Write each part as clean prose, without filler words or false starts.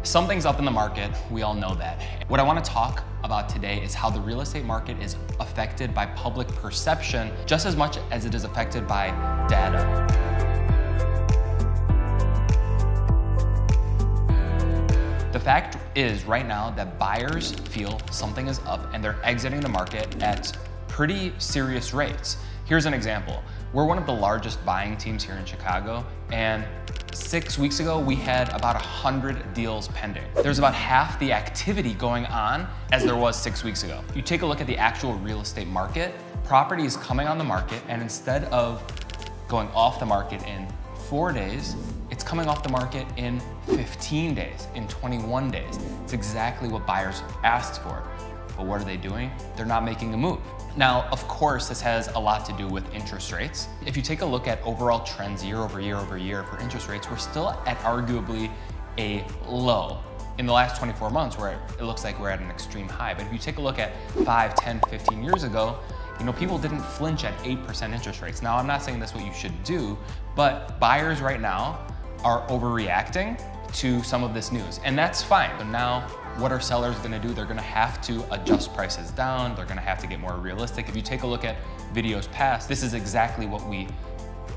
Something's up in the market, we all know that. What I want to talk about today is how the real estate market is affected by public perception just as much as it is affected by data. The fact is right now that buyers feel something is up and they're exiting the market at pretty serious rates. Here's an example. We're one of the largest buying teams here in Chicago, and 6 weeks ago, we had about 100 deals pending. There's about half the activity going on as there was 6 weeks ago. You take a look at the actual real estate market, property is coming on the market, and instead of going off the market in 4 days, it's coming off the market in 15 days, in 21 days. It's exactly what buyers asked for. But what are they doing? They're not making a move. Now, of course, this has a lot to do with interest rates. If you take a look at overall trends year over year for interest rates, we're still at arguably a low. In the last 24 months, it looks like we're at an extreme high. But if you take a look at 5, 10, 15 years ago, people didn't flinch at 8% interest rates. Now, I'm not saying that's what you should do, but buyers right now are overreacting to some of this news, and that's fine. But now, what are sellers gonna do? They're gonna have to adjust prices down. They're gonna have to get more realistic. If you take a look at videos past, this is exactly what we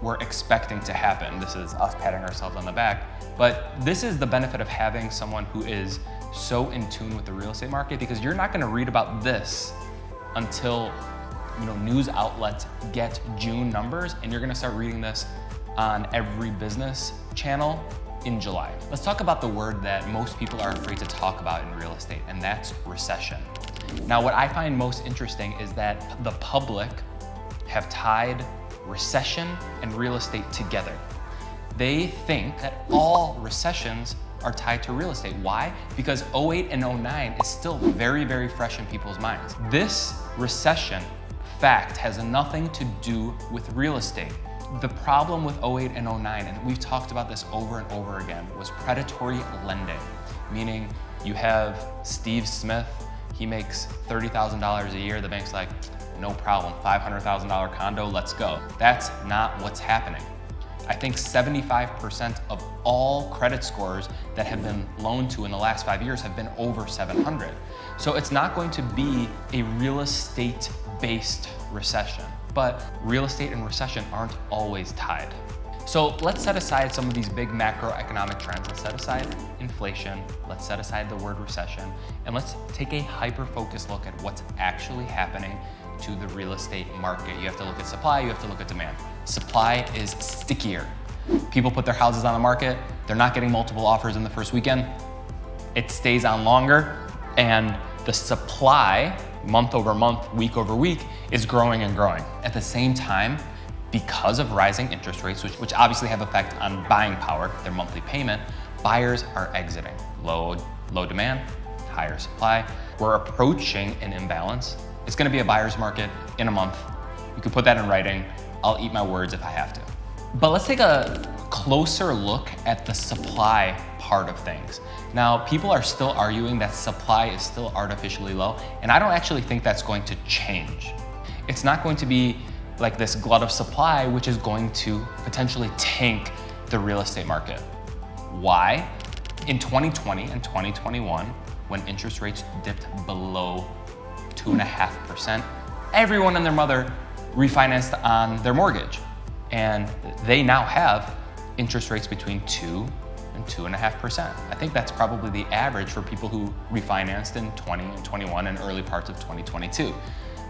were expecting to happen. This is us patting ourselves on the back. But this is the benefit of having someone who is so in tune with the real estate market, because you're not gonna read about this until news outlets get June numbers, and you're gonna start reading this on every business channel in July. Let's talk about the word that most people are afraid to talk about in real estate, and that's recession. Now, what I find most interesting is that the public have tied recession and real estate together. They think that all recessions are tied to real estate. Why? Because 08 and 09 is still very, very fresh in people's minds. This recession fact has nothing to do with real estate. The problem with 08 and 09, and we've talked about this over and over again, was predatory lending. Meaning you have Steve Smith, he makes $30,000 a year, the bank's like, no problem, $500,000 condo, let's go. That's not what's happening. I think 75% of all credit scores that have been loaned to in the last 5 years have been over 700. So it's not going to be a real estate-based recession. But real estate and recession aren't always tied. So let's set aside some of these big macroeconomic trends. Let's set aside inflation, let's set aside the word recession, and let's take a hyper-focused look at what's actually happening to the real estate market. You have to look at supply, you have to look at demand. Supply is stickier. People put their houses on the market, they're not getting multiple offers in the first weekend. It stays on longer, and the supply, month over month, week over week, is growing and growing. At the same time, because of rising interest rates, which obviously have effect on buying power, their monthly payment, buyers are exiting. Low demand, higher supply. We're approaching an imbalance. It's gonna be a buyer's market in a month. You can put that in writing. I'll eat my words if I have to. But let's take a closer look at the supply part of things. Now, people are still arguing that supply is still artificially low, and I don't actually think that's going to change. It's not going to be like this glut of supply, which is going to potentially tank the real estate market. Why? In 2020 and 2021, when interest rates dipped below 2.5%, everyone and their mother refinanced on their mortgage. And they now have interest rates between 2 and 2.5%. I think that's probably the average for people who refinanced in 20 and 21 and early parts of 2022.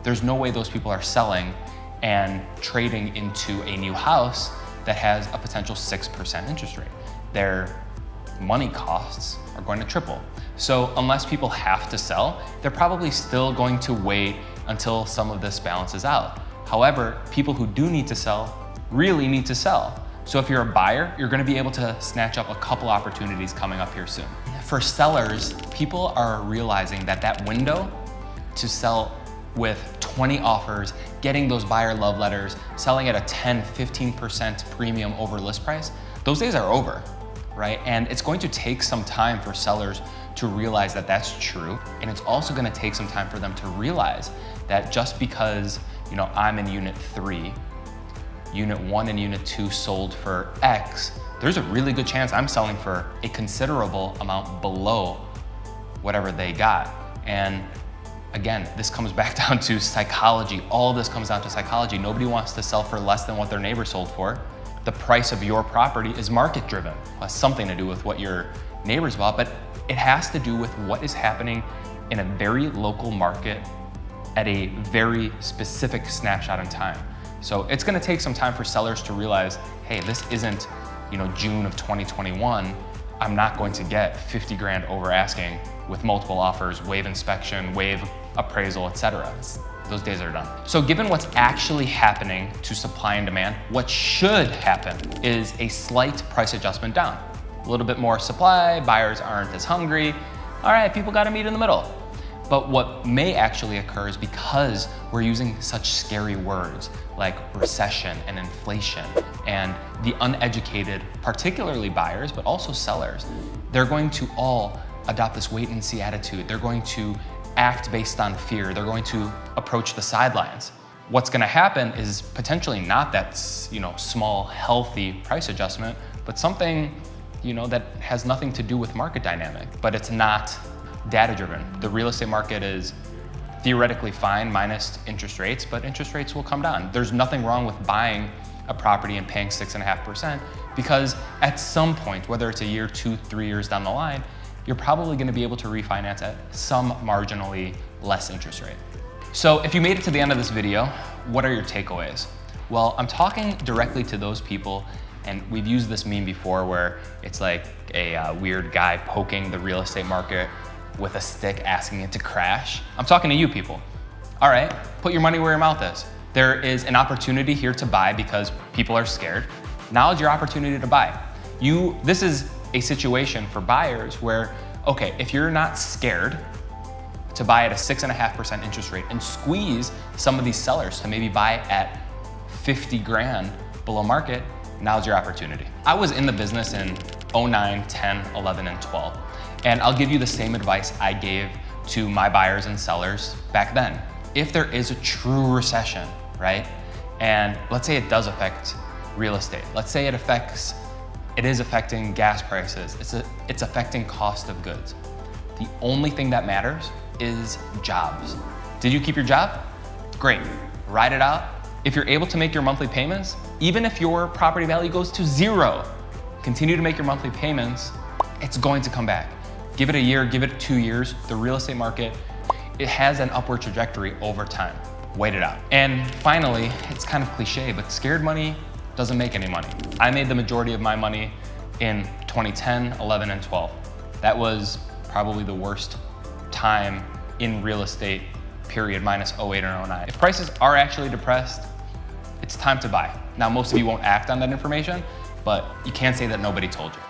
There's no way those people are selling and trading into a new house that has a potential 6% interest rate. Their money costs are going to triple. So unless people have to sell, they're probably still going to wait until some of this balances out. However, people who do need to sell really need to sell. So if you're a buyer, you're gonna be able to snatch up a couple opportunities coming up here soon. For sellers, people are realizing that that window to sell with 20 offers, getting those buyer love letters, selling at a 10, 15% premium over list price, those days are over, right? And it's going to take some time for sellers to realize that that's true. And it's also gonna take some time for them to realize that just because I'm in unit 3, unit 1 and unit 2 sold for X there's a really good chance I'm selling for a considerable amount below whatever they got. And again, this comes back down to psychology. All of this comes down to psychology. Nobody wants to sell for less than what their neighbor sold for. The price of your property is market driven. It has something to do with what your neighbors bought, but it has to do with what is happening in a very local market at a very specific snapshot in time. So it's gonna take some time for sellers to realize, hey, this isn't, June of 2021. I'm not going to get 50 grand over asking with multiple offers, waive inspection, waive appraisal, etc. Those days are done. So given what's actually happening to supply and demand, what should happen is a slight price adjustment down. A little bit more supply, buyers aren't as hungry. All right, people gotta meet in the middle. But what may actually occur is because we're using such scary words like recession and inflation, and the uneducated, particularly buyers, but also sellers, they're going to all adopt this wait and see attitude. They're going to act based on fear. They're going to approach the sidelines. What's gonna happen is potentially not that small, healthy price adjustment, but something that has nothing to do with market dynamic, but it's not data-driven. The real estate market is theoretically fine minus interest rates, but interest rates will come down. There's nothing wrong with buying a property and paying 6.5% because at some point, whether it's a year, 2, 3 years down the line, you're probably gonna be able to refinance at some marginally less interest rate. So if you made it to the end of this video, what are your takeaways? Well, I'm talking directly to those people, and we've used this meme before where it's like a weird guy poking the real estate market with a stick asking it to crash. I'm talking to you people. All right, put your money where your mouth is. There is an opportunity here to buy because people are scared. Now is your opportunity to buy. This is a situation for buyers where, okay, if you're not scared to buy at a 6.5% interest rate and squeeze some of these sellers to maybe buy at 50 grand below market, now's your opportunity. I was in the business in 09, 10, 11, and 12. And I'll give you the same advice I gave to my buyers and sellers back then. If there is a true recession, right? And let's say it does affect real estate. Let's say it is affecting gas prices. It's affecting cost of goods. The only thing that matters is jobs. Did you keep your job? Great, ride it out. If you're able to make your monthly payments, even if your property value goes to 0, continue to make your monthly payments, it's going to come back. Give it a year, give it 2 years. The real estate market, it has an upward trajectory over time. Wait it out. And finally, it's kind of cliche, but scared money doesn't make any money. I made the majority of my money in 2010, 11, and 12. That was probably the worst time in real estate, period, minus 08 or 09. If prices are actually depressed, it's time to buy. Now, most of you won't act on that information, but you can't say that nobody told you.